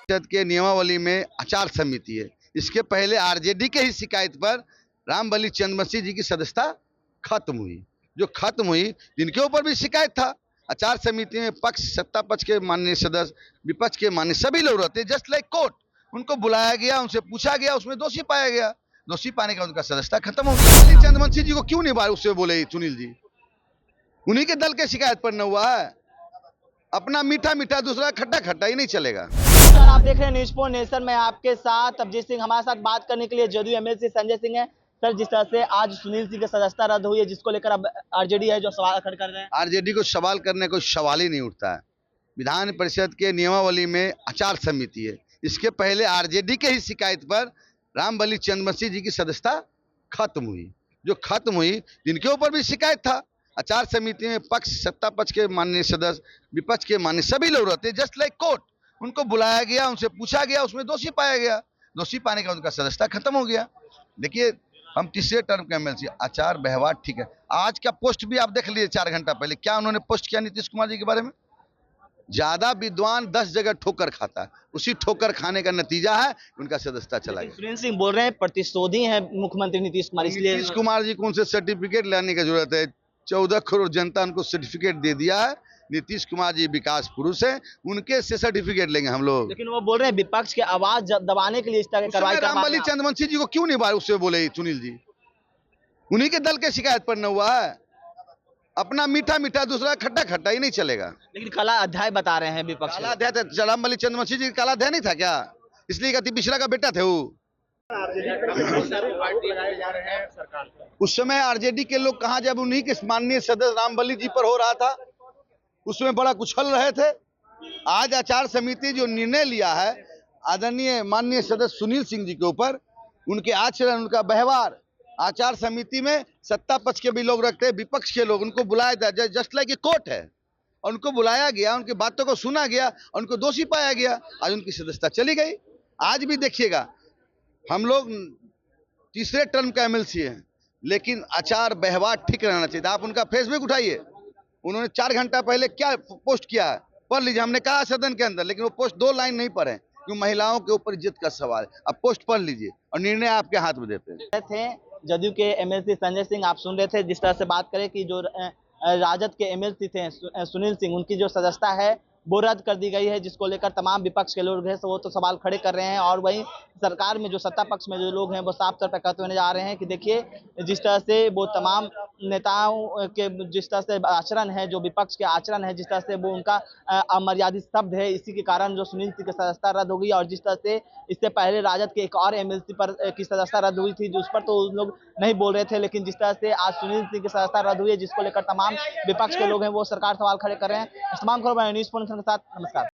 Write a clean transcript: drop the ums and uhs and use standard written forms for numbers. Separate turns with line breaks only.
परिषद के नियमावली में आचार समिति है। इसके पहले आरजेडी के ही शिकायत पर रामबली चंद्रवंशी जी की सदस्यता खत्म हुई। जो खत्म हुई, जिनके ऊपर भी शिकायत था, आचार समिति में पक्ष सत्ता पक्ष के माननीय सदस्य, विपक्ष के माननीय सभी लोग रहते, जस्ट लाइक कोर्ट। उनको बुलाया गया, उनसे पूछा गया, उसमें दोषी पाया गया। दोषी पाने का उनका सदस्यता खत्म हो गया। चंद्रवंशी जी को क्यों नहीं बार उससे बोले सुनील जी? उन्हीं के दल के शिकायत पर न हुआ है। अपना मीठा मीठा, दूसरा खट्टा खट्टा ही नहीं चलेगा।
सर, आप देख रहे हैं न्यूज़ फॉर नेशन में आपके साथ अभिजीत सिंह। हमारे साथ बात करने के लिए जदयू एमएलसी संजय सिंह है। सर, जिस तरह से आज सुनील सिंह की सदस्यता रद्द हुई है, जिसको लेकर अब आरजेडी है जो सवाल खड़े कर रहे हैं।
आरजेडी को सवाल करने को सवाल ही नहीं उठता है। विधान परिषद के नियमावली में आचार समिति है। इसके पहले आरजेडी के ही शिकायत पर रामबली चंद्रवंशी जी की सदस्यता खत्म हुई। जो खत्म हुई, जिनके ऊपर भी शिकायत था, आचार समिति में पक्ष सत्ता पक्ष के माननीय सदस्य, विपक्ष के माननीय सभी लोग रहते, जस्ट लाइक कोर्ट। उनको बुलाया गया, उनसे पूछा गया, उसमें दोषी पाया गया। दोषी पाने का उनका सदस्यता खत्म हो गया। देखिए, हम तीसरे टर्म के एमएलसी, आचार व्यवहार ठीक है। आज का पोस्ट भी आप देख लीजिए 4 घंटा पहले, क्या उन्होंने पोस्ट किया नीतीश कुमार जी के बारे में। ज्यादा विद्वान 10 जगह ठोकर खाता है, उसी ठोकर खाने का नतीजा है उनका सदस्यता चला गया।
सुनील सिंह बोल रहे हैं प्रतिशोधी हैं मुख्यमंत्री नीतीश कुमार, इसलिए
नीतीश कुमार जी को उनसे सर्टिफिकेट लाने की जरूरत है। 14 करोड़ जनता उनको सर्टिफिकेट दे दिया है। नीतीश कुमार जी विकास पुरुष है, उनके से सर्टिफिकेट लेंगे हम लोग।
लेकिन वो बोल रहे हैं विपक्ष की आवाज दबाने के लिए इस तरह की कार्रवाई
रामबली चंद्रवंशी जी को क्यों नहीं बार उससे बोले सुनील जी? उन्हीं के दल के शिकायत पर न हुआ है। अपना मीठा मीठा, दूसरा खट्टा खट्टा ही नहीं चलेगा।
लेकिन काला अध्याय बता रहे हैं विपक्ष।
काला अध्याय था, रामबली चंद्रवंशी जी काला अध्याय नहीं था क्या? इसलिए अति पिछड़ा का बेटा थे वो। उस समय आरजेडी के लोग कहा, जब उन्हीं के माननीय सदस्य रामबली जी पर हो रहा था, उसमें बड़ा कुछल रहे थे। आज आचार समिति जो निर्णय लिया है आदरणीय माननीय सदस्य सुनील सिंह जी के ऊपर, उनके आचरण, उनका व्यवहार, आचार समिति में सत्ता पक्ष के भी लोग रखते हैं, विपक्ष के लोग, उनको बुलाया था, जस्ट लाइक ए कोर्ट है। और उनको बुलाया गया, उनकी बातों को सुना गया, उनको दोषी पाया गया। आज उनकी सदस्यता चली गई। आज भी देखिएगा, हम लोग तीसरे टर्म का एमएलसी हैं, लेकिन आचार व्यवहार ठीक रहना चाहिए। आप उनका फेसबुक उठाइए, उन्होंने 4 घंटा पहले क्या पोस्ट किया है, पढ़ लीजिए। हमने कहा सदन के अंदर, लेकिन वो पोस्ट 2 लाइन नहीं पढ़े, क्यों? महिलाओं के ऊपर इज्जत का सवाल है। अब पोस्ट पढ़ लीजिए और निर्णय आपके हाथ में देते
हैं। जदयू के एमएलसी संजय सिंह, आप सुन रहे थे जिस तरह से बात करें कि जो राजद के एमएलसी थे सुनील सिंह, उनकी जो सदस्यता है वो रद्द कर दी गई है, जिसको लेकर तमाम विपक्ष के लोग हैं वो तो सवाल खड़े कर रहे हैं। और वहीं सरकार में जो सत्ता पक्ष में जो लोग हैं वो साफ तौर पर कहते हुए जा रहे हैं कि देखिए, जिस तरह से वो तमाम नेताओं के जिस तरह से आचरण है, जो विपक्ष के आचरण है, जिस तरह से वो उनका अमर्यादित शब्द है, इसी के कारण जो सुनील सिंह की सदस्यता रद्द हो गई। और जिस तरह से इससे पहले राजद के एक और एमएलसी पर की सदस्यता रद्द हुई थी, उस पर तो लोग नहीं बोल रहे थे, लेकिन जिस तरह से आज सुनील सिंह की सदस्यता रद्द हुई है, जिसको लेकर तमाम विपक्ष के लोग हैं वो सरकार सवाल खड़े कर रहे हैं। तमाम खबरें न्यूज़ के साथ, नमस्कार।